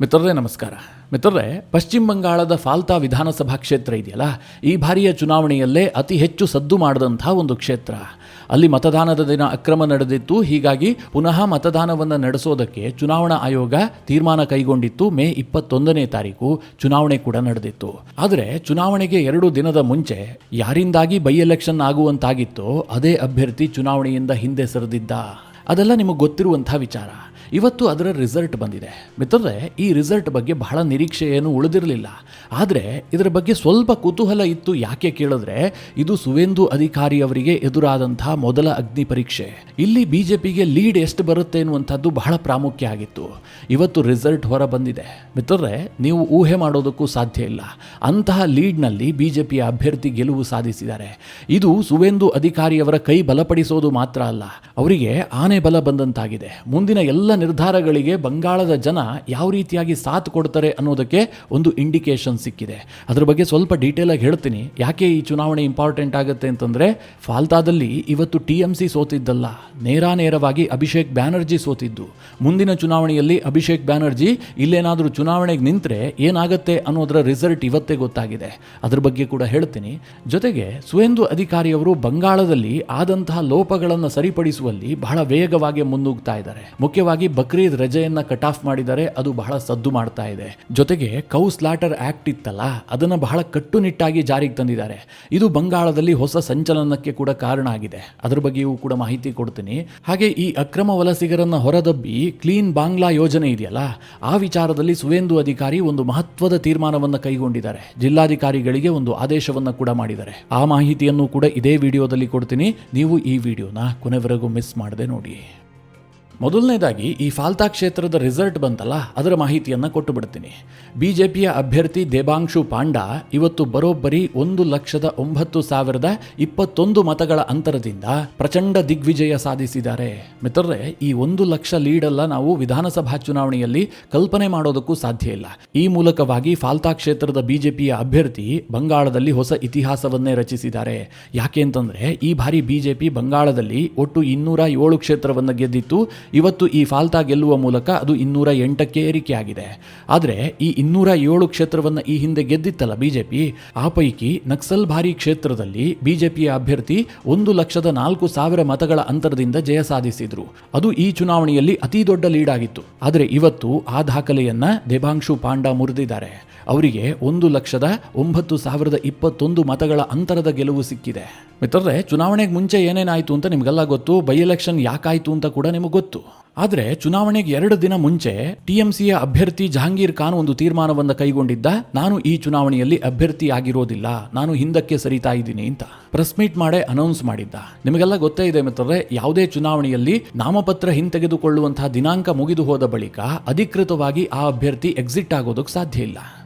ಮಿತ್ರರೇ ನಮಸ್ಕಾರ. ಮಿತ್ರರೇ, ಪಶ್ಚಿಮ ಬಂಗಾಳದ ಫಾಲ್ತಾ ವಿಧಾನಸಭಾ ಕ್ಷೇತ್ರ ಇದೆಯಲ್ಲ, ಈ ಬಾರಿಯ ಚುನಾವಣೆಯಲ್ಲೇ ಅತಿ ಹೆಚ್ಚು ಸದ್ದು ಮಾಡಿದಂಥ ಒಂದು ಕ್ಷೇತ್ರ. ಅಲ್ಲಿ ಮತದಾನದ ದಿನ ಅಕ್ರಮ ನಡೆದಿತ್ತು. ಹೀಗಾಗಿ ಪುನಃ ಮತದಾನವನ್ನು ನಡೆಸೋದಕ್ಕೆ ಚುನಾವಣಾ ಆಯೋಗ ತೀರ್ಮಾನ ಕೈಗೊಂಡಿತ್ತು. ಮೇ 21ನೇ ತಾರೀಕು ಚುನಾವಣೆ ಕೂಡ ನಡೆದಿತ್ತು. ಆದರೆ ಚುನಾವಣೆಗೆ 2 ದಿನದ ಮುಂಚೆ ಯಾರಿಂದಾಗಿ ಬೈ ಎಲೆಕ್ಷನ್ ಆಗುವಂತಾಗಿತ್ತೋ ಅದೇ ಅಭ್ಯರ್ಥಿ ಚುನಾವಣೆಯಿಂದ ಹಿಂದೆ ಸರಿದಿದ್ದ. ಅದೆಲ್ಲ ನಿಮಗೆ ಗೊತ್ತಿರುವಂಥ ವಿಚಾರ. ಇವತ್ತು ಅದರ ರಿಸಲ್ಟ್ ಬಂದಿದೆ. ಮಿತ್ರರೇ, ಈ ರಿಸಲ್ಟ್ ಬಗ್ಗೆ ಬಹಳ ನಿರೀಕ್ಷೆ ಏನು ಉಳಿದಿರಲಿಲ್ಲ. ಆದರೆ ಇದರ ಬಗ್ಗೆ ಸ್ವಲ್ಪ ಕುತೂಹಲ ಇತ್ತು. ಯಾಕೆ ಕೇಳಿದ್ರೆ, ಇದು ಸುವೇಂದು ಅಧಿಕಾರಿ ಅವರಿಗೆ ಎದುರಾದಂಥ ಮೊದಲ ಅಗ್ನಿ ಪರೀಕ್ಷೆ. ಇಲ್ಲಿ ಬಿಜೆಪಿಗೆ ಲೀಡ್ ಎಷ್ಟು ಬರುತ್ತೆ ಎನ್ನುವಂಥದ್ದು ಬಹಳ ಪ್ರಾಮುಖ್ಯ ಆಗಿತ್ತು. ಇವತ್ತು ರಿಸಲ್ಟ್ ಹೊರ ಬಂದಿದೆ. ಮಿತ್ರರೇ, ನೀವು ಊಹೆ ಮಾಡೋದಕ್ಕೂ ಸಾಧ್ಯ ಇಲ್ಲ. ಅಂತಹ ಲೀಡ್ನಲ್ಲಿ ಬಿಜೆಪಿಯ ಅಭ್ಯರ್ಥಿ ಗೆಲುವು ಸಾಧಿಸಿದ್ದಾರೆ. ಇದು ಸುವೇಂದು ಅಧಿಕಾರಿಯವರ ಕೈ ಬಲಪಡಿಸೋದು ಮಾತ್ರ ಅಲ್ಲ, ಅವರಿಗೆ ಆನೆ ಬಲ ಬಂದಂತಾಗಿದೆ. ಮುಂದಿನ ಎಲ್ಲ ನಿರ್ಧಾರಗಳಿಗೆ ಬಂಗಾಳದ ಜನ ಯಾವ ರೀತಿಯಾಗಿ ಸಾಥ್ ಕೊಡ್ತಾರೆ ಅನ್ನೋದಕ್ಕೆ ಒಂದು ಇಂಡಿಕೇಶನ್ ಸಿಕ್ಕಿದೆ. ಅದರ ಬಗ್ಗೆ ಸ್ವಲ್ಪ ಡೀಟೇಲ್ ಆಗಿ ಹೇಳ್ತೀನಿ. ಯಾಕೆ ಈ ಚುನಾವಣೆ ಇಂಪಾರ್ಟೆಂಟ್ ಆಗುತ್ತೆ ಅಂತಂದ್ರೆ, ಫಾಲ್ತಾದಲ್ಲಿ ಇವತ್ತು TMC ಸೋತಿದ್ದಲ್ಲ, ನೇರವಾಗಿ ಅಭಿಷೇಕ್ ಬ್ಯಾನರ್ಜಿ ಸೋತಿದ್ದು. ಮುಂದಿನ ಚುನಾವಣೆಯಲ್ಲಿ ಅಭಿಷೇಕ್ ಬ್ಯಾನರ್ಜಿ ಇಲ್ಲೇನಾದರೂ ಚುನಾವಣೆಗೆ ನಿಂತರೆ ಏನಾಗುತ್ತೆ ಅನ್ನೋದರ ರಿಸಲ್ಟ್ ಇವತ್ತೇ ಗೊತ್ತಾಗಿದೆ. ಅದ್ರ ಬಗ್ಗೆ ಕೂಡ ಹೇಳ್ತೀನಿ. ಜೊತೆಗೆ ಸುವೇಂದು ಅಧಿಕಾರಿಯವರು ಬಂಗಾಳದಲ್ಲಿ ಆದಂತಹ ಲೋಪಗಳನ್ನು ಸರಿಪಡಿಸುವಲ್ಲಿ ಬಹಳ ವೇಗವಾಗಿ ಮುನ್ನುಗ್ತಾ ಇದ್ದಾರೆ. ಮುಖ್ಯವಾಗಿ ಬಕ್ರೀದ್ ರಜೆಯನ್ನ ಕಟ್ ಆಫ್ ಮಾಡಿದ್ದಾರೆ. ಅದು ಬಹಳ ಸದ್ದು ಮಾಡ್ತಾ ಇದೆ. ಜೊತೆಗೆ ಕೌ ಸ್ಲಾಟರ್ ಆಕ್ಟ್ ಇತ್ತಲ್ಲ, ಅದನ್ನ ಬಹಳ ಕಟ್ಟುನಿಟ್ಟಾಗಿ ಜಾರಿಗೆ ತಂದಿದ್ದಾರೆ. ಇದು ಬಂಗಾಳದಲ್ಲಿ ಹೊಸ ಸಂಚಲನಕ್ಕೆ ಕೂಡ ಕಾರಣ ಆಗಿದೆ. ಅದ್ರ ಬಗ್ಗೆಯೂ ಕೂಡ ಮಾಹಿತಿ ಕೊಡ್ತೀನಿ. ಹಾಗೆ ಈ ಅಕ್ರಮ ವಲಸಿಗರನ್ನ ಹೊರದಬ್ಬಿ ಕ್ಲೀನ್ ಬಾಂಗ್ಲಾ ಯೋಜನೆ ಇದೆಯಲ್ಲ, ಆ ವಿಚಾರದಲ್ಲಿ ಸುವೇಂದು ಅಧಿಕಾರಿ ಒಂದು ಮಹತ್ವದ ತೀರ್ಮಾನವನ್ನು ಕೈಗೊಂಡಿದ್ದಾರೆ. ಜಿಲ್ಲಾಧಿಕಾರಿಗಳಿಗೆ ಒಂದು ಆದೇಶವನ್ನು ಕೂಡ ಮಾಡಿದ್ದಾರೆ. ಆ ಮಾಹಿತಿಯನ್ನು ಕೂಡ ಇದೇ ವಿಡಿಯೋದಲ್ಲಿ ಕೊಡ್ತೀನಿ. ನೀವು ಈ ವಿಡಿಯೋನ ಕೊನೆವರೆಗೂ ಮಿಸ್ ಮಾಡದೆ ನೋಡಿ. ಮೊದಲನೇದಾಗಿ ಈ ಫಾಲ್ತಾ ಕ್ಷೇತ್ರದ ರಿಸಲ್ಟ್ ಬಂತಲ್ಲ, ಅದರ ಮಾಹಿತಿಯನ್ನು ಕೊಟ್ಟು ಬಿಡ್ತೀನಿ. ಬಿಜೆಪಿಯ ಅಭ್ಯರ್ಥಿ ದೇಬಾಂಶು ಪಾಂಡಾ ಇವತ್ತು ಬರೋಬ್ಬರಿ 1,09,021 ಮತಗಳ ಅಂತರದಿಂದ ಪ್ರಚಂಡ ದಿಗ್ವಿಜಯ ಸಾಧಿಸಿದ್ದಾರೆ. ಮಿತ್ರರೇ, ಈ 1 ಲಕ್ಷ ಲೀಡಲ್ಲ ನಾವು ವಿಧಾನಸಭಾ ಚುನಾವಣೆಯಲ್ಲಿ ಕಲ್ಪನೆ ಮಾಡೋದಕ್ಕೂ ಸಾಧ್ಯ ಇಲ್ಲ. ಈ ಮೂಲಕವಾಗಿ ಫಾಲ್ತಾ ಕ್ಷೇತ್ರದ ಬಿಜೆಪಿಯ ಅಭ್ಯರ್ಥಿ ಬಂಗಾಳದಲ್ಲಿ ಹೊಸ ಇತಿಹಾಸವನ್ನೇ ರಚಿಸಿದ್ದಾರೆ. ಯಾಕೆ ಅಂತಂದ್ರೆ, ಈ ಬಾರಿ ಬಿಜೆಪಿ ಬಂಗಾಳದಲ್ಲಿ ಒಟ್ಟು 207 ಕ್ಷೇತ್ರವನ್ನು ಗೆದ್ದಿತ್ತು. ಇವತ್ತು ಈ ಫಾಲ್ತಾ ಗೆಲ್ಲುವ ಮೂಲಕ ಅದು 208ಕ್ಕೆ ಏರಿಕೆಯಾಗಿದೆ. ಆದರೆ ಈ 207 ಕ್ಷೇತ್ರವನ್ನು ಈ ಹಿಂದೆ ಗೆದ್ದಿತ್ತಲ್ಲ ಬಿಜೆಪಿ, ಆ ಪೈಕಿ ನಕ್ಸಲ್ ಭಾರಿ ಕ್ಷೇತ್ರದಲ್ಲಿ ಬಿಜೆಪಿಯ ಅಭ್ಯರ್ಥಿ 1,04,000 ಮತಗಳ ಅಂತರದಿಂದ ಜಯ ಸಾಧಿಸಿದ್ರು. ಅದು ಈ ಚುನಾವಣೆಯಲ್ಲಿ ಅತಿ ದೊಡ್ಡ ಲೀಡ್ ಆಗಿತ್ತು. ಆದರೆ ಇವತ್ತು ಆ ದಾಖಲೆಯನ್ನ ದೇಬಾಂಶು ಪಾಂಡಾ ಮುರಿದಿದ್ದಾರೆ. ಅವರಿಗೆ 1,09,021 ಮತಗಳ ಅಂತರದ ಗೆಲುವು ಸಿಕ್ಕಿದೆ. ಮಿತ್ರರೇ, ಚುನಾವಣೆಗೆ ಮುಂಚೆ ಏನೇನಾಯಿತು ಅಂತ ನಿಮಗೆಲ್ಲ ಗೊತ್ತು. ಬೈ ಎಲೆಕ್ಷನ್ ಯಾಕಾಯಿತು ಅಂತ ಕೂಡ ನಿಮಗೆ ಗೊತ್ತು. ಆದರೆ ಚುನಾವಣೆಗೆ 2 ದಿನ ಮುಂಚೆ TMCಯ ಅಭ್ಯರ್ಥಿ ಜಹಾಂಗೀರ್ ಖಾನ್ ಒಂದು ತೀರ್ಮಾನವನ್ನು ಕೈಗೊಂಡಿದ್ದ. ನಾನು ಈ ಚುನಾವಣೆಯಲ್ಲಿ ಅಭ್ಯರ್ಥಿ ಆಗಿರೋದಿಲ್ಲ, ನಾನು ಹಿಂದಕ್ಕೆ ಸರಿತಾ ಇದ್ದೀನಿ ಅಂತ ಪ್ರೆಸ್ ಮೀಟ್ ಮಾಡೇ ಅನೌನ್ಸ್ ಮಾಡಿದ್ದ. ನಿಮಗೆಲ್ಲ ಗೊತ್ತೇ ಇದೆ ಮಿತ್ರರೇ, ಯಾವುದೇ ಚುನಾವಣೆಯಲ್ಲಿ ನಾಮಪತ್ರ ಹಿಂತೆಗೆದುಕೊಳ್ಳುವಂತಹ ದಿನಾಂಕ ಮುಗಿದು ಹೋದ ಬಳಿಕ ಅಧಿಕೃತವಾಗಿ ಆ ಅಭ್ಯರ್ಥಿ ಎಕ್ಸಿಟ್ ಆಗೋದಕ್ಕೆ ಸಾಧ್ಯ ಇಲ್ಲ.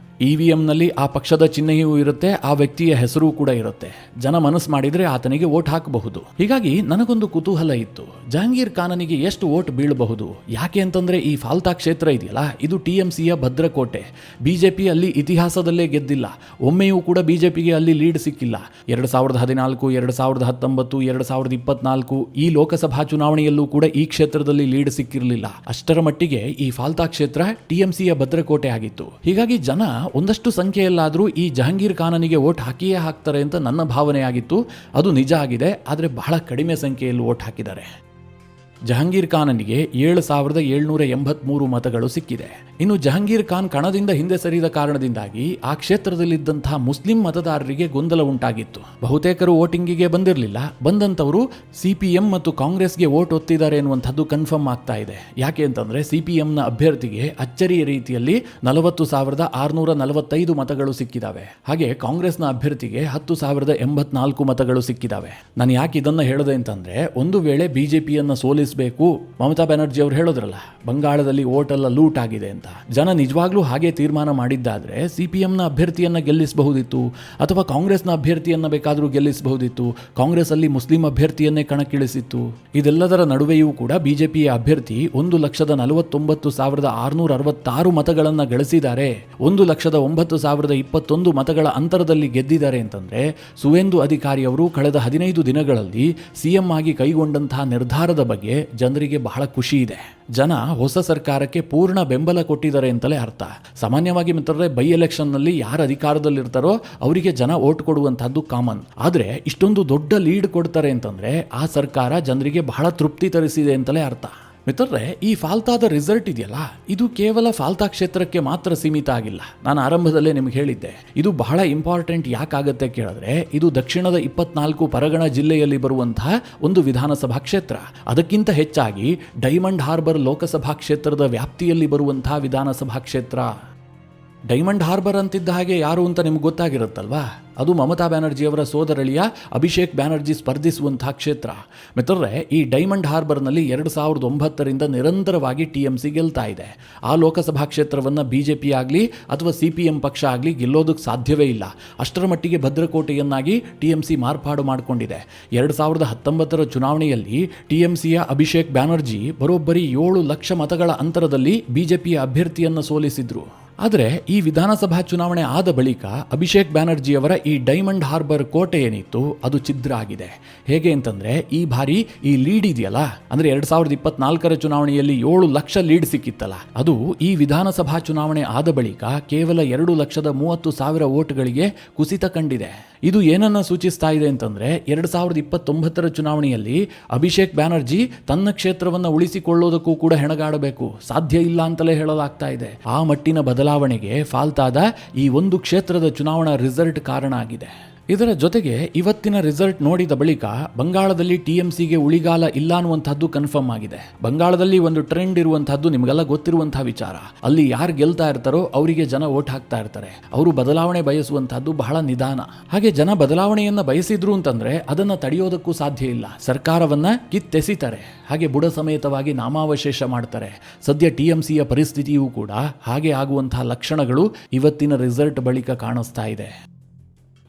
EVMನಲ್ಲಿ ಆ ಪಕ್ಷದ ಚಿಹ್ನೆಯೂ ಇರುತ್ತೆ, ಆ ವ್ಯಕ್ತಿಯ ಹೆಸರು ಕೂಡ ಇರುತ್ತೆ. ಜನ ಮನಸ್ಸು ಮಾಡಿದ್ರೆ ಆತನಿಗೆ ವೋಟ್ ಹಾಕಬಹುದು. ಹೀಗಾಗಿ ನನಗೊಂದು ಕುತೂಹಲ ಇತ್ತು, ಜಹಾಂಗೀರ್ ಖಾನನಿಗೆ ಎಷ್ಟು ವೋಟ್ ಬೀಳಬಹುದು. ಯಾಕೆ ಅಂತಂದ್ರೆ, ಈ ಫಾಲ್ತಾ ಕ್ಷೇತ್ರ ಇದೆಯಲ್ಲ, ಇದು TMCಯ ಭದ್ರಕೋಟೆ. ಬಿಜೆಪಿ ಅಲ್ಲಿ ಇತಿಹಾಸದಲ್ಲೇ ಗೆದ್ದಿಲ್ಲ. ಒಮ್ಮೆಯೂ ಕೂಡ ಬಿಜೆಪಿಗೆ ಅಲ್ಲಿ ಲೀಡ್ ಸಿಕ್ಕಿಲ್ಲ. 2014, 2019, 2024 ಈ ಲೋಕಸಭಾ ಚುನಾವಣೆಯಲ್ಲೂ ಕೂಡ ಈ ಕ್ಷೇತ್ರದಲ್ಲಿ ಲೀಡ್ ಸಿಕ್ಕಿರಲಿಲ್ಲ. ಅಷ್ಟರ ಮಟ್ಟಿಗೆ ಈ ಫಾಲ್ತಾ ಕ್ಷೇತ್ರ TMCಯ ಭದ್ರಕೋಟೆ ಆಗಿತ್ತು. ಹೀಗಾಗಿ ಜನ ಒಂದಷ್ಟು ಸಂಖ್ಯೆಯಲ್ಲಾದರೂ ಈ ಜಹಾಂಗೀರ್ ಖಾನನಿಗೆ ವೋಟ್ ಹಾಕಿಯೇ ಹಾಕ್ತಾರೆ ಅಂತ ನನ್ನ ಭಾವನೆಯಾಗಿತ್ತು. ಅದು ನಿಜ ಆಗಿದೆ. ಆದರೆ ಬಹಳ ಕಡಿಮೆ ಸಂಖ್ಯೆಯಲ್ಲಿ ವೋಟ್ ಹಾಕಿದ್ದಾರೆ. ಜಹಾಂಗೀರ್ ಖಾನನಿಗೆ 7,783 ಮತಗಳು ಸಿಕ್ಕಿದೆ. ಇನ್ನು ಜಹಾಂಗೀರ್ ಖಾನ್ ಕಣದಿಂದ ಹಿಂದೆ ಸರಿದ ಕಾರಣದಿಂದಾಗಿ ಆ ಕ್ಷೇತ್ರದಲ್ಲಿದ್ದಂತಹ ಮುಸ್ಲಿಂ ಮತದಾರರಿಗೆ ಗೊಂದಲ ಉಂಟಾಗಿತ್ತು. ಬಹುತೇಕರು ವೋಟಿಂಗಿಗೆ ಬಂದಿರಲಿಲ್ಲ. ಬಂದಂಥವರು CPM ಮತ್ತು ಕಾಂಗ್ರೆಸ್ಗೆ ವೋಟ್ ಒತ್ತಿದ್ದಾರೆ ಎನ್ನುವಂಥದ್ದು ಕನ್ಫರ್ಮ್ ಆಗ್ತಾ ಇದೆ. ಯಾಕೆ ಅಂತಂದ್ರೆ, CPMನ ಅಭ್ಯರ್ಥಿಗೆ ಅಚ್ಚರಿಯ ರೀತಿಯಲ್ಲಿ 40,645 ಮತಗಳು ಸಿಕ್ಕಿದಾವೆ. ಹಾಗೆ ಕಾಂಗ್ರೆಸ್ನ ಅಭ್ಯರ್ಥಿಗೆ 10,084 ಮತಗಳು ಸಿಕ್ಕಿದಾವೆ. ನಾನು ಯಾಕೆ ಇದನ್ನ ಹೇಳಿದೆ ಅಂತಂದ್ರೆ, ಒಂದು ವೇಳೆ ಬಿಜೆಪಿಯನ್ನ ಸೋಲಿಸಬೇಕು, ಮಮತಾ ಬ್ಯಾನರ್ಜಿ ಅವರು ಹೇಳೋದ್ರಲ್ಲ, ಬಂಗಾಳದಲ್ಲಿ ವೋಟ್ ಎಲ್ಲ ಲೂಟ್ ಆಗಿದೆ ಅಂತ. ಜನ ನಿಜವಾಗ್ಲೂ ಹಾಗೆ ತೀರ್ಮಾನ ಮಾಡಿದ್ದಾದ್ರೆ CPMನ ಅಭ್ಯರ್ಥಿಯನ್ನ ಗೆಲ್ಲಿಸಬಹುದಿತ್ತು, ಅಥವಾ ಕಾಂಗ್ರೆಸ್ನ ಅಭ್ಯರ್ಥಿಯನ್ನ ಬೇಕಾದರೂ ಗೆಲ್ಲಿಸಬಹುದಿತ್ತು. ಕಾಂಗ್ರೆಸ್ ಅಲ್ಲಿ ಮುಸ್ಲಿಂ ಅಭ್ಯರ್ಥಿಯನ್ನೇ ಕಣಕ್ಕಿಳಿಸಿತ್ತು. ಇದೆಲ್ಲದರ ನಡುವೆಯೂ ಕೂಡ ಬಿಜೆಪಿಯ ಅಭ್ಯರ್ಥಿ 1,49,666 ಮತಗಳನ್ನ ಗಳಿಸಿದ್ದಾರೆ. 1,09,021 ಮತಗಳ ಅಂತರದಲ್ಲಿ ಗೆದ್ದಿದ್ದಾರೆ ಅಂತಂದ್ರೆ, ಸುವೇಂದು ಅಧಿಕಾರಿ ಅವರು ಕಳೆದ 15 ದಿನಗಳಲ್ಲಿ CM ಆಗಿ ಕೈಗೊಂಡಂತಹ ನಿರ್ಧಾರದ ಬಗ್ಗೆ ಜನರಿಗೆ ಬಹಳ ಖುಷಿ ಇದೆ. ಜನ ಹೊಸ ಸರ್ಕಾರಕ್ಕೆ ಪೂರ್ಣ ಬೆಂಬಲ ಕೊಟ್ಟಿದ್ದಾರೆ ಅಂತಲೇ ಅರ್ಥ. ಸಾಮಾನ್ಯವಾಗಿ ಮಿತ್ರರೇ, ಬೈ ಎಲೆಕ್ಷನ್ನಲ್ಲಿ ಯಾರು ಅಧಿಕಾರದಲ್ಲಿರ್ತಾರೋ ಅವರಿಗೆ ಜನ ಓಟ್ ಕೊಡುವಂತಹದ್ದು ಕಾಮನ್. ಆದರೆ ಇಷ್ಟೊಂದು ದೊಡ್ಡ ಲೀಡ್ ಕೊಡ್ತಾರೆ ಅಂತಂದ್ರೆ ಆ ಸರ್ಕಾರ ಜನರಿಗೆ ಬಹಳ ತೃಪ್ತಿ ತರಿಸಿದೆ ಅಂತಲೇ ಅರ್ಥ. ಮಿತ್ರರೇ, ಈ ಫಾಲ್ತಾದ ರಿಸಲ್ಟ್ ಇದೆಯಲ್ಲ, ಇದು ಕೇವಲ ಫಾಲ್ತಾ ಕ್ಷೇತ್ರಕ್ಕೆ ಮಾತ್ರ ಸೀಮಿತ ಆಗಿಲ್ಲ. ನಾನು ಆರಂಭದಲ್ಲೇ ನಿಮ್ಗೆ ಹೇಳಿದ್ದೆ, ಇದು ಬಹಳ ಇಂಪಾರ್ಟೆಂಟ್. ಯಾಕಾಗತ್ತೆ ಕೇಳಿದ್ರೆ, ಇದು ದಕ್ಷಿಣದ 24 ಪರಗಣ ಜಿಲ್ಲೆಯಲ್ಲಿ ಬರುವಂತಹ ಒಂದು ವಿಧಾನಸಭಾ ಕ್ಷೇತ್ರ. ಅದಕ್ಕಿಂತ ಹೆಚ್ಚಾಗಿ ಡೈಮಂಡ್ ಹಾರ್ಬರ್ ಲೋಕಸಭಾ ಕ್ಷೇತ್ರದ ವ್ಯಾಪ್ತಿಯಲ್ಲಿ ಬರುವಂತಹ ವಿಧಾನಸಭಾ ಕ್ಷೇತ್ರ. ಡೈಮಂಡ್ ಹಾರ್ಬರ್ ಅಂತಿದ್ದ ಹಾಗೆ ಯಾರು ಅಂತ ನಿಮ್ಗೆ ಗೊತ್ತಾಗಿರುತ್ತಲ್ವಾ? ಅದು ಮಮತಾ ಬ್ಯಾನರ್ಜಿಯವರ ಸೋದರಳಿಯ ಅಭಿಷೇಕ್ ಬ್ಯಾನರ್ಜಿ ಸ್ಪರ್ಧಿಸುವಂತಹ ಕ್ಷೇತ್ರ. ಮಿತ್ರರೇ, ಈ ಡೈಮಂಡ್ ಹಾರ್ಬರ್ನಲ್ಲಿ 2009ರಿಂದ ನಿರಂತರವಾಗಿ TMC ಗೆಲ್ತಾ ಇದೆ. ಆ ಲೋಕಸಭಾ ಕ್ಷೇತ್ರವನ್ನು BJP ಆಗಲಿ ಅಥವಾ CPM ಪಕ್ಷ ಆಗಲಿ ಗೆಲ್ಲೋದಕ್ಕೆ ಸಾಧ್ಯವೇ ಇಲ್ಲ. ಅಷ್ಟರ ಮಟ್ಟಿಗೆ ಭದ್ರಕೋಟೆಯನ್ನಾಗಿ TMC ಮಾರ್ಪಾಡು ಮಾಡಿಕೊಂಡಿದೆ. 2019ರ ಚುನಾವಣೆಯಲ್ಲಿ TMCಯ ಅಭಿಷೇಕ್ ಬ್ಯಾನರ್ಜಿ ಬರೋಬ್ಬರಿ 7 ಲಕ್ಷ ಮತಗಳ ಅಂತರದಲ್ಲಿ BJPಯ ಅಭ್ಯರ್ಥಿಯನ್ನು ಸೋಲಿಸಿದ್ರು. ಆದರೆ ಈ ವಿಧಾನಸಭಾ ಚುನಾವಣೆ ಆದ ಬಳಿಕ ಅಭಿಷೇಕ್ ಬ್ಯಾನರ್ಜಿಯವರ ಈ ಡೈಮಂಡ್ ಹಾರ್ಬರ್ ಕೋಟೆ ಏನಿತ್ತು ಅದು ಛಿದ್ರ ಆಗಿದೆ. ಹೇಗೆ ಅಂತಂದ್ರೆ, ಈ ಬಾರಿ ಈ ಲೀಡ್ ಇದೆಯಲ್ಲ, ಅಂದ್ರೆ 2024ರ ಚುನಾವಣೆಯಲ್ಲಿ 7 ಲಕ್ಷ ಲೀಡ್ ಸಿಕ್ಕಿತ್ತಲ್ಲ, ಅದು ಈ ವಿಧಾನಸಭಾ ಚುನಾವಣೆ ಆದ ಬಳಿಕ ಕೇವಲ 2,30,000 ಓಟ್ಗಳಿಗೆ ಕುಸಿತ ಕಂಡಿದೆ. ಇದು ಏನನ್ನ ಸೂಚಿಸ್ತಾ ಇದೆ ಅಂತಂದ್ರೆ, 2029ರ ಚುನಾವಣೆಯಲ್ಲಿ ಅಭಿಷೇಕ್ ಬ್ಯಾನರ್ಜಿ ತನ್ನ ಕ್ಷೇತ್ರವನ್ನು ಉಳಿಸಿಕೊಳ್ಳೋದಕ್ಕೂ ಕೂಡ ಹೆಣಗಾಡಬೇಕು. ಸಾಧ್ಯ ಇಲ್ಲ ಅಂತಲೇ ಹೇಳಲಾಗ್ತಾ ಇದೆ. ಆ ಮಟ್ಟಿನ ಬದಲಾವಣೆಗೆ ಫಾಲ್ತಾದ ಈ ಒಂದು ಕ್ಷೇತ್ರದ ಚುನಾವಣಾ ರಿಸಲ್ಟ್ ಕಾರಣ ಆಗಿದೆ. ಇದರ ಜೊತೆಗೆ ಇವತ್ತಿನ ರಿಸಲ್ಟ್ ನೋಡಿದ ಬಳಿಕ ಬಂಗಾಳದಲ್ಲಿ TMCಗೆ ಉಳಿಗಾಲ ಇಲ್ಲ ಅನ್ನುವಂಥದ್ದು ಕನ್ಫರ್ಮ್ ಆಗಿದೆ. ಬಂಗಾಳದಲ್ಲಿ ಒಂದು ಟ್ರೆಂಡ್ ಇರುವಂತಹದ್ದು ನಿಮಗೆಲ್ಲ ಗೊತ್ತಿರುವಂತಹ ವಿಚಾರ. ಅಲ್ಲಿ ಯಾರು ಗೆಲ್ತಾ ಇರ್ತಾರೋ ಅವರಿಗೆ ಜನ ಓಟ್ ಹಾಕ್ತಾ ಇರ್ತಾರೆ. ಅವರು ಬದಲಾವಣೆ ಬಯಸುವಂತಹದ್ದು ಬಹಳ ನಿಧಾನ. ಹಾಗೆ ಜನ ಬದಲಾವಣೆಯನ್ನ ಬಯಸಿದ್ರು ಅಂತಂದ್ರೆ ಅದನ್ನ ತಡೆಯೋದಕ್ಕೂ ಸಾಧ್ಯ ಇಲ್ಲ. ಸರ್ಕಾರವನ್ನ ಕಿತ್ತೆಸಿತಾರೆ, ಹಾಗೆ ಬುಡ ಸಮೇತವಾಗಿ ನಾಮಾವಶೇಷ ಮಾಡ್ತಾರೆ. ಸದ್ಯ TMCಯ ಪರಿಸ್ಥಿತಿಯೂ ಕೂಡ ಹಾಗೆ ಆಗುವಂತಹ ಲಕ್ಷಣಗಳು ಇವತ್ತಿನ ರಿಸಲ್ಟ್ ಬಳಿಕ ಕಾಣಿಸ್ತಾ ಇದೆ.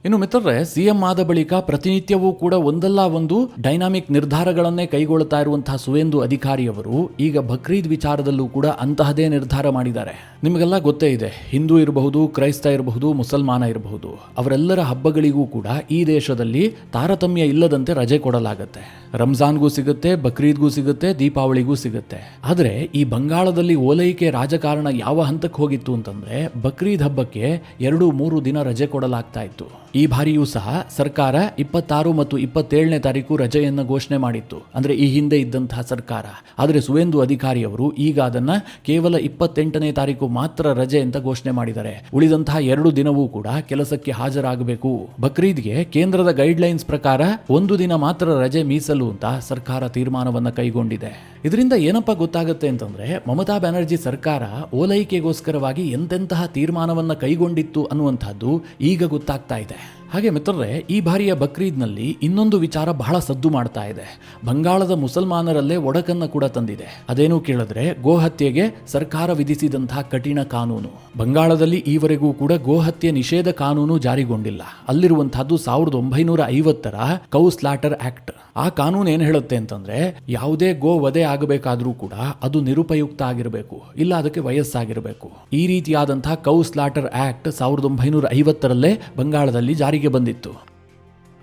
ಇನ್ನು ಮಿತ್ರರೇ, CM ಆದ ಬಳಿಕ ಪ್ರತಿನಿತ್ಯವೂ ಕೂಡ ಒಂದಲ್ಲ ಒಂದು ಡೈನಾಮಿಕ್ ನಿರ್ಧಾರಗಳನ್ನೇ ಕೈಗೊಳ್ಳುತ್ತಾ ಇರುವಂತಹ ಸುವೇಂದು ಅಧಿಕಾರಿಯವರು ಈಗ ಬಕ್ರೀದ್ ವಿಚಾರದಲ್ಲೂ ಕೂಡ ಅಂತಹದೇ ನಿರ್ಧಾರ ಮಾಡಿದ್ದಾರೆ. ನಿಮಗೆಲ್ಲ ಗೊತ್ತೇ ಇದೆ, ಹಿಂದೂ ಇರಬಹುದು, ಕ್ರೈಸ್ತ ಇರಬಹುದು, ಮುಸಲ್ಮಾನ ಇರಬಹುದು, ಅವರೆಲ್ಲರ ಹಬ್ಬಗಳಿಗೂ ಕೂಡ ಈ ದೇಶದಲ್ಲಿ ತಾರತಮ್ಯ ಇಲ್ಲದಂತೆ ರಜೆ ಕೊಡಲಾಗುತ್ತೆ. ರಂಜಾನ್ಗೂ ಸಿಗುತ್ತೆ, ಬಕ್ರೀದ್ಗೂ ಸಿಗುತ್ತೆ, ದೀಪಾವಳಿಗೂ ಸಿಗುತ್ತೆ. ಆದರೆ ಈ ಬಂಗಾಳದಲ್ಲಿ ಓಲೈಕೆ ರಾಜಕಾರಣ ಯಾವ ಹಂತಕ್ಕೆ ಹೋಗಿತ್ತು ಅಂತಂದ್ರೆ, ಬಕ್ರೀದ್ ಹಬ್ಬಕ್ಕೆ 2-3 ದಿನ ರಜೆ ಕೊಡಲಾಗ್ತಾ ಇತ್ತು. ಈ ಬಾರಿಯೂ ಸಹ ಸರ್ಕಾರ 26 ಮತ್ತು 27ನೇ ತಾರೀಕು ರಜೆಯನ್ನು ಘೋಷಣೆ ಮಾಡಿತ್ತು, ಅಂದ್ರೆ ಈ ಹಿಂದೆ ಇದ್ದಂತಹ ಸರ್ಕಾರ. ಆದರೆ ಸುವೇಂದು ಅಧಿಕಾರಿಯವರು ಈಗ ಅದನ್ನ ಕೇವಲ 28ನೇ ತಾರೀಕು ಮಾತ್ರ ರಜೆ ಅಂತ ಘೋಷಣೆ ಮಾಡಿದ್ದಾರೆ. ಉಳಿದಂತಹ 2 ದಿನವೂ ಕೂಡ ಕೆಲಸಕ್ಕೆ ಹಾಜರಾಗಬೇಕು. ಬಕ್ರೀದ್ಗೆ ಕೇಂದ್ರದ ಗೈಡ್ಲೈನ್ಸ್ ಪ್ರಕಾರ 1 ದಿನ ಮಾತ್ರ ರಜೆ ಮೀಸಲು ಅಂತ ಸರ್ಕಾರ ತೀರ್ಮಾನವನ್ನ ಕೈಗೊಂಡಿದೆ. ಇದರಿಂದ ಏನಪ್ಪ ಗೊತ್ತಾಗುತ್ತೆ ಅಂತಂದ್ರೆ, ಮಮತಾ ಬ್ಯಾನರ್ಜಿ ಸರ್ಕಾರ ಓಲೈಕೆಗೋಸ್ಕರವಾಗಿ ಎಂತೆಂತಹ ತೀರ್ಮಾನವನ್ನ ಕೈಗೊಂಡಿತ್ತು ಅನ್ನುವಂಥದ್ದು ಈಗ ಗೊತ್ತಾಗ್ತಾ ಇದೆ. ಹಾಗೆ ಮಿತ್ರರೇ, ಈ ಬಾರಿಯ ಬಕ್ರೀದ್ನಲ್ಲಿ ಇನ್ನೊಂದು ವಿಚಾರ ಬಹಳ ಸದ್ದು ಮಾಡ್ತಾ ಇದೆ. ಬಂಗಾಳದ ಮುಸಲ್ಮಾನರಲ್ಲೇ ಒಡಕನ್ನ ಕೂಡ ತಂದಿದೆ. ಅದೇನು ಕೇಳಿದ್ರೆ, ಗೋಹತ್ಯೆಗೆ ಸರ್ಕಾರ ವಿಧಿಸಿದಂತಹ ಕಠಿಣ ಕಾನೂನು. ಬಂಗಾಳದಲ್ಲಿ ಈವರೆಗೂ ಕೂಡ ಗೋಹತ್ಯೆ ನಿಷೇಧ ಕಾನೂನು ಜಾರಿಗೊಂಡಿಲ್ಲ. ಅಲ್ಲಿರುವಂತಹದ್ದು 1950ರ ಕೌ ಸ್ಲಾಟರ್ ಆಕ್ಟ್. ಆ ಕಾನೂನು ಏನ್ ಹೇಳುತ್ತೆ ಅಂತಂದ್ರೆ, ಯಾವುದೇ ಗೋ ವಧೆ ಆಗಬೇಕಾದ್ರೂ ಕೂಡ ಅದು ನಿರುಪಯುಕ್ತ ಆಗಿರಬೇಕು, ಇಲ್ಲ ಅದಕ್ಕೆ ವಯಸ್ಸಾಗಿರಬೇಕು. ಈ ರೀತಿಯಾದಂತಹ ಕೌ ಸ್ಲಾಟರ್ ಆಕ್ಟ್ 1950ರಲ್ಲೇ ಬಂಗಾಳದಲ್ಲಿ ಜಾರಿಗೆ ಬಂದಿತ್ತು.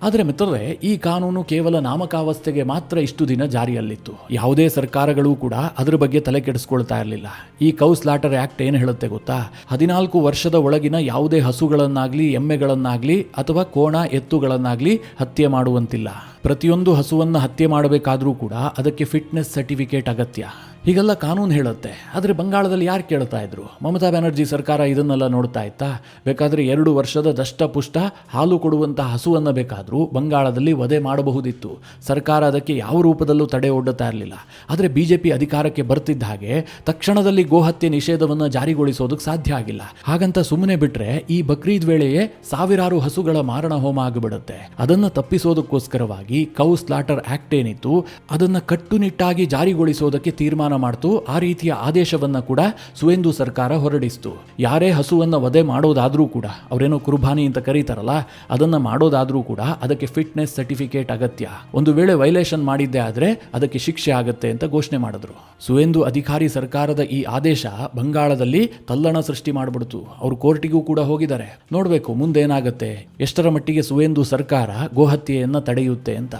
ಆದರೆ ಮಿತ್ರರೇ, ಈ ಕಾನೂನು ಕೇವಲ ನಾಮಕಾವಸ್ಥೆಗೆ ಮಾತ್ರ ಇಷ್ಟು ದಿನ ಜಾರಿಯಲ್ಲಿತ್ತು. ಯಾವುದೇ ಸರ್ಕಾರಗಳು ಕೂಡ ಅದರ ಬಗ್ಗೆ ತಲೆ ಕೆಡಿಸ್ಕೊಳ್ತಾ ಇರಲಿಲ್ಲ. ಈ ಕೌ ಸ್ಲಾಟರ್ ಆಕ್ಟ್ ಏನು ಹೇಳುತ್ತೆ ಗೊತ್ತಾ? 14 ವರ್ಷದ ಒಳಗಿನ ಯಾವುದೇ ಹಸುಗಳನ್ನಾಗ್ಲಿ, ಎಮ್ಮೆಗಳನ್ನಾಗ್ಲಿ ಅಥವಾ ಕೋಣ ಎತ್ತುಗಳನ್ನಾಗ್ಲಿ ಹತ್ಯೆ ಮಾಡುವಂತಿಲ್ಲ. ಪ್ರತಿಯೊಂದು ಹಸುವನ್ನು ಹತ್ಯೆ ಮಾಡಬೇಕಾದ್ರೂ ಕೂಡ ಅದಕ್ಕೆ ಫಿಟ್ನೆಸ್ ಸರ್ಟಿಫಿಕೇಟ್ ಅಗತ್ಯ. ಹೀಗೆಲ್ಲ ಕಾನೂನು ಹೇಳುತ್ತೆ. ಆದರೆ ಬಂಗಾಳದಲ್ಲಿ ಯಾರು ಕೇಳ್ತಾ ಇದ್ರು? ಮಮತಾ ಬ್ಯಾನರ್ಜಿ ಸರ್ಕಾರ ಇದನ್ನೆಲ್ಲ ನೋಡ್ತಾ ಇತ್ತಾ? ಬೇಕಾದರೆ 2 ವರ್ಷದ ದಷ್ಟಪುಷ್ಟ ಹಾಲು ಕೊಡುವಂತಹ ಹಸುವನ್ನು ಬೇಕಾದರೂ ಬಂಗಾಳದಲ್ಲಿ ವಧೆ ಮಾಡಬಹುದಿತ್ತು. ಸರ್ಕಾರ ಅದಕ್ಕೆ ಯಾವ ರೂಪದಲ್ಲೂ ತಡೆ ಒಡ್ಡುತ್ತಾ ಇರಲಿಲ್ಲ. ಆದರೆ BJP ಅಧಿಕಾರಕ್ಕೆ ಬರ್ತಿದ್ದ ಹಾಗೆ ತಕ್ಷಣದಲ್ಲಿ ಗೋಹತ್ಯೆ ನಿಷೇಧವನ್ನು ಜಾರಿಗೊಳಿಸೋದಕ್ಕೆ ಸಾಧ್ಯ ಆಗಿಲ್ಲ. ಹಾಗಂತ ಸುಮ್ಮನೆ ಬಿಟ್ರೆ ಈ ಬಕ್ರೀದ್ ವೇಳೆಯೇ ಸಾವಿರಾರು ಹಸುಗಳ ಮಾರಣ ಹೋಮ ಆಗಿಬಿಡುತ್ತೆ. ಅದನ್ನು ತಪ್ಪಿಸೋದಕ್ಕೋಸ್ಕರವಾಗಿ ಕೌ ಸ್ಲಾಟರ್ ಆಕ್ಟ್ ಏನಿತ್ತು ಅದನ್ನು ಕಟ್ಟುನಿಟ್ಟಾಗಿ ಜಾರಿಗೊಳಿಸೋದಕ್ಕೆ ತೀರ್ಮಾನ ಮಾಡ್ತು. ಆ ರೀತಿಯ ಆದೇಶವನ್ನ ಕೂಡ ಸುವೇಂದು ಸರ್ಕಾರ ಹೊರಡಿಸಿತು. ಯಾರೇ ಹಸುವನ್ನ ವಧೆ ಮಾಡೋದಾದ್ರೂ ಕೂಡ, ಅವರೇನೋ ಕುರ್ಬಾನಿ ಅಂತ ಕರೀತಾರಲ್ಲ, ಅದನ್ನ ಮಾಡೋದಾದ್ರೂ ಕೂಡ ಅದಕ್ಕೆ ಫಿಟ್ನೆಸ್ ಸರ್ಟಿಫಿಕೇಟ್ ಅಗತ್ಯ. ಒಂದು ವೇಳೆ ವೈಲೇಷನ್ ಮಾಡಿದ್ದೆ ಆದ್ರೆ ಅದಕ್ಕೆ ಶಿಕ್ಷೆ ಆಗುತ್ತೆ ಅಂತ ಘೋಷಣೆ ಮಾಡಿದ್ರು. ಸುವೇಂದು ಅಧಿಕಾರಿ ಸರ್ಕಾರದ ಈ ಆದೇಶ ಬಂಗಾಳದಲ್ಲಿ ತಲ್ಲಣ ಸೃಷ್ಟಿ ಮಾಡಿಬಿಡ್ತು. ಅವರು ಕೋರ್ಟಿಗೂ ಕೂಡ ಹೋಗಿದ್ದಾರೆ. ನೋಡ್ಬೇಕು ಮುಂದೇನಾಗತ್ತೆ, ಎಷ್ಟರ ಮಟ್ಟಿಗೆ ಸುವೇಂದು ಸರ್ಕಾರ ಗೋಹತ್ಯೆಯನ್ನ ತಡೆಯುತ್ತೆ ಅಂತ.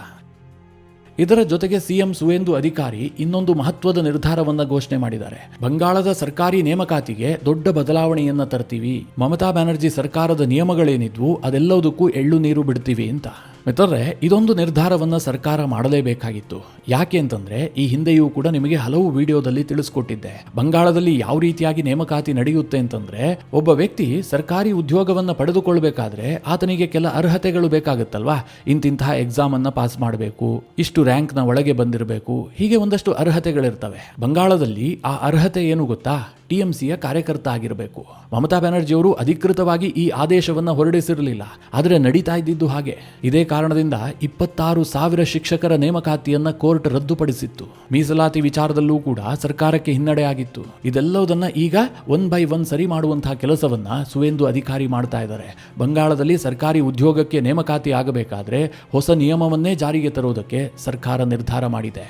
ಇದರ ಜೊತೆಗೆ ಸಿಎಂ ಸುವೇಂದು ಅಧಿಕಾರಿ ಇನ್ನೊಂದು ಮಹತ್ವದ ನಿರ್ಧಾರವನ್ನ ಘೋಷಣೆ ಮಾಡಿದ್ದಾರೆ. ಬಂಗಾಳದ ಸರ್ಕಾರಿ ನೇಮಕಾತಿಗೆ ದೊಡ್ಡ ಬದಲಾವಣೆಯನ್ನ ತರ್ತೀವಿ. ಮಮತಾ ಬ್ಯಾನರ್ಜಿ ಸರ್ಕಾರದ ನಿಯಮಗಳೇನಿದ್ವು ಅದೆಲ್ಲದಕ್ಕೂ ಎಳ್ಳು ನೀರು ಬಿಡ್ತೀವಿ ಅಂತ. ಮಿತ್ರರೇ, ಇದೊಂದು ನಿರ್ಧಾರವನ್ನ ಸರ್ಕಾರ ಮಾಡಲೇಬೇಕಾಗಿತ್ತು. ಯಾಕೆ ಅಂತಂದ್ರೆ ಈ ಹಿಂದೆಯೂ ಕೂಡ ನಿಮಗೆ ಹಲವು ವಿಡಿಯೋದಲ್ಲಿ ತಿಳಿಸ್ಕೊಟ್ಟಿದ್ದೆ. ಬಂಗಾಳದಲ್ಲಿ ಯಾವ ರೀತಿಯಾಗಿ ನೇಮಕಾತಿ ನಡೆಯುತ್ತೆ ಅಂತಂದ್ರೆ, ಒಬ್ಬ ವ್ಯಕ್ತಿ ಸರ್ಕಾರಿ ಉದ್ಯೋಗವನ್ನ ಪಡೆದುಕೊಳ್ಬೇಕಾದ್ರೆ ಆತನಿಗೆ ಕೆಲ ಅರ್ಹತೆಗಳು ಬೇಕಾಗುತ್ತಲ್ವಾ. ಇಂತಿಂತಹ ಎಕ್ಸಾಮ್ ಅನ್ನ ಪಾಸ್ ಮಾಡಬೇಕು, ಇಷ್ಟು ರ್ಯಾಂಕ್ ನ ಒಳಗೆ ಬಂದಿರಬೇಕು, ಹೀಗೆ ಒಂದಷ್ಟು ಅರ್ಹತೆಗಳಿರ್ತವೆ. ಬಂಗಾಳದಲ್ಲಿ ಆ ಅರ್ಹತೆ ಏನು ಗೊತ್ತಾ? ಟಿಎಂಸಿಯ ಕಾರ್ಯಕರ್ತ ಆಗಿರಬೇಕು. ಮಮತಾ ಬ್ಯಾನರ್ಜಿ ಅವರು ಅಧಿಕೃತವಾಗಿ ಈ ಆದೇಶವನ್ನ ಹೊರಡಿಸಿರಲಿಲ್ಲ, ಆದರೆ ನಡೀತಾ ಇದ್ದಿದ್ದು ಹಾಗೆ. ಇದೇ ಕಾರಣದಿಂದ 26,000 ಶಿಕ್ಷಕರ ನೇಮಕಾತಿಯನ್ನ ಕೋರ್ಟ್ ರದ್ದುಪಡಿಸಿತ್ತು. ಮೀಸಲಾತಿ ವಿಚಾರದಲ್ಲೂ ಕೂಡ ಸರ್ಕಾರಕ್ಕೆ ಹಿನ್ನಡೆ ಆಗಿತ್ತು. ಇದೆಲ್ಲದನ್ನ ಈಗ 1 by 1 ಸರಿ ಮಾಡುವಂತಹ ಕೆಲಸವನ್ನ ಸುವೇಂದು ಅಧಿಕಾರಿ ಮಾಡ್ತಾ ಇದ್ದಾರೆ. ಬಂಗಾಳದಲ್ಲಿ ಸರ್ಕಾರಿ ಉದ್ಯೋಗಕ್ಕೆ ನೇಮಕಾತಿ ಆಗಬೇಕಾದ್ರೆ ಹೊಸ ನಿಯಮವನ್ನೇ ಜಾರಿಗೆ ತರುವುದಕ್ಕೆ ಸರ್ಕಾರ ನಿರ್ಧಾರ ಮಾಡಿದೆ.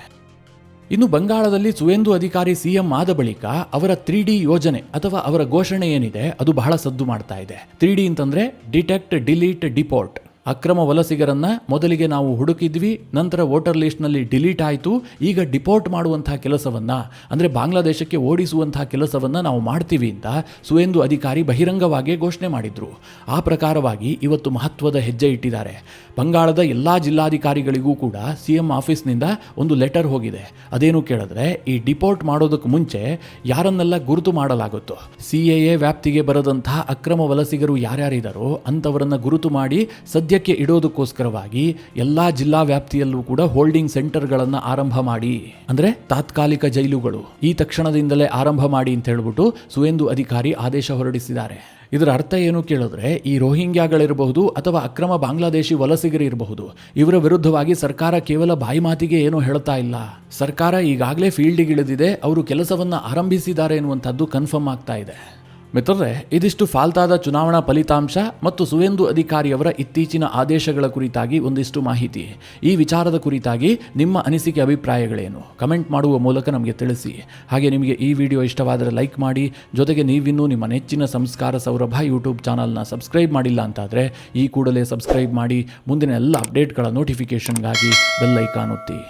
ಇನ್ನು ಬಂಗಾಳದಲ್ಲಿ ಸುವೇಂದು ಅಧಿಕಾರಿ ಸಿಎಂ ಆದ ಬಳಿಕ ಅವರ 3D ಯೋಜನೆ ಅಥವಾ ಅವರ ಘೋಷಣೆ ಏನಿದೆ ಅದು ಬಹಳ ಸದ್ದು ಮಾಡ್ತಾ ಇದೆ. 3D ಅಂತಂದ್ರೆ ಡಿಟೆಕ್ಟ್, ಡಿಲೀಟ್, ಡಿಪೋರ್ಟ್. ಅಕ್ರಮ ವಲಸಿಗರನ್ನ ಮೊದಲಿಗೆ ನಾವು ಹುಡುಕಿದ್ವಿ, ನಂತರ ವೋಟರ್ ಲಿಸ್ಟ್ನಲ್ಲಿ ಡಿಲೀಟ್ ಆಯಿತು, ಈಗ ಡಿಪೋರ್ಟ್ ಮಾಡುವಂತಹ ಕೆಲಸವನ್ನ ಅಂದರೆ ಬಾಂಗ್ಲಾದೇಶಕ್ಕೆ ಓಡಿಸುವಂತಹ ಕೆಲಸವನ್ನ ನಾವು ಮಾಡ್ತೀವಿ ಅಂತ ಸುವೇಂದು ಅಧಿಕಾರಿ ಬಹಿರಂಗವಾಗಿ ಘೋಷಣೆ ಮಾಡಿದ್ರು. ಆ ಪ್ರಕಾರವಾಗಿ ಇವತ್ತು ಮಹತ್ವದ ಹೆಜ್ಜೆ ಇಟ್ಟಿದ್ದಾರೆ. ಬಂಗಾಳದ ಎಲ್ಲ ಜಿಲ್ಲಾಧಿಕಾರಿಗಳಿಗೂ ಕೂಡ ಸಿಎಂ ಆಫೀಸ್ನಿಂದ ಒಂದು ಲೆಟರ್ ಹೋಗಿದೆ. ಅದೇನು ಕೇಳಿದ್ರೆ, ಈ ಡಿಪೋರ್ಟ್ ಮಾಡೋದಕ್ಕೆ ಮುಂಚೆ ಯಾರನ್ನೆಲ್ಲ ಗುರುತು ಮಾಡಲಾಗುತ್ತೋ, CAA ವ್ಯಾಪ್ತಿಗೆ ಬರದಂತಹ ಅಕ್ರಮ ವಲಸಿಗರು ಯಾರ್ಯಾರಿದ್ದಾರೋ ಅಂಥವರನ್ನ ಗುರುತು ಮಾಡಿ ಸದ್ಯಕ್ಕೆ ಇಡೋದಕ್ಕೋಸ್ಕರವಾಗಿ ಎಲ್ಲಾ ಜಿಲ್ಲಾ ವ್ಯಾಪ್ತಿಯಲ್ಲೂ ಕೂಡ ಹೋಲ್ಡಿಂಗ್ ಸೆಂಟರ್ಗಳನ್ನು ಆರಂಭ ಮಾಡಿ, ಅಂದ್ರೆ ತಾತ್ಕಾಲಿಕ ಜೈಲುಗಳು ಈ ತಕ್ಷಣದಿಂದಲೇ ಆರಂಭ ಮಾಡಿ ಅಂತ ಹೇಳ್ಬಿಟ್ಟು ಸುವೇಂದು ಅಧಿಕಾರಿ ಆದೇಶ ಹೊರಡಿಸಿದ್ದಾರೆ. ಇದರ ಅರ್ಥ ಏನು ಕೇಳಿದ್ರೆ, ಈ ರೋಹಿಂಗ್ಯಾಗಳಿರಬಹುದು ಅಥವಾ ಅಕ್ರಮ ಬಾಂಗ್ಲಾದೇಶಿ ವಲಸಿಗರಿರಬಹುದು, ಇವರ ವಿರುದ್ಧವಾಗಿ ಸರ್ಕಾರ ಕೇವಲ ಬಾಯಿ ಮಾತಿಗೆ ಏನೂ ಹೇಳ್ತಾ ಇಲ್ಲ. ಸರ್ಕಾರ ಈಗಾಗಲೇ ಫೀಲ್ಡಿಗಿಳಿದಿದೆ, ಅವರು ಕೆಲಸವನ್ನು ಆರಂಭಿಸಿದ್ದಾರೆ ಎನ್ನುವಂಥದ್ದು ಕನ್ಫರ್ಮ್ ಆಗ್ತಾ ಇದೆ. ಮಿತ್ರರೇ, ಇದಿಷ್ಟು ಫಾಲ್ತಾದ ಚುನಾವಣಾ ಫಲಿತಾಂಶ ಮತ್ತು ಸುವೇಂದು ಅಧಿಕಾರಿಯವರ ಇತ್ತೀಚಿನ ಆದೇಶಗಳ ಕುರಿತಾಗಿ ಒಂದಿಷ್ಟು ಮಾಹಿತಿ. ಈ ವಿಚಾರದ ಕುರಿತಾಗಿ ನಿಮ್ಮ ಅನಿಸಿಕೆ ಅಭಿಪ್ರಾಯಗಳೇನು ಕಮೆಂಟ್ ಮಾಡುವ ಮೂಲಕ ನಮಗೆ ತಿಳಿಸಿ. ಹಾಗೆ ನಿಮಗೆ ಈ ವಿಡಿಯೋ ಇಷ್ಟವಾದರೆ ಲೈಕ್ ಮಾಡಿ. ಜೊತೆಗೆ ನೀವಿನ್ನೂ ನಿಮ್ಮ ನೆಚ್ಚಿನ ಸಂಸ್ಕಾರ ಸೌರಭ ಯೂಟ್ಯೂಬ್ ಚಾನಲ್ನ ಸಬ್ಸ್ಕ್ರೈಬ್ ಮಾಡಿಲ್ಲ ಅಂತಾದರೆ ಈ ಕೂಡಲೇ ಸಬ್ಸ್ಕ್ರೈಬ್ ಮಾಡಿ. ಮುಂದಿನ ಎಲ್ಲ ಅಪ್ಡೇಟ್ಗಳ ನೋಟಿಫಿಕೇಷನ್ಗಾಗಿ ಬೆಲ್ ಐಕಾನ್ ಒತ್ತಿ.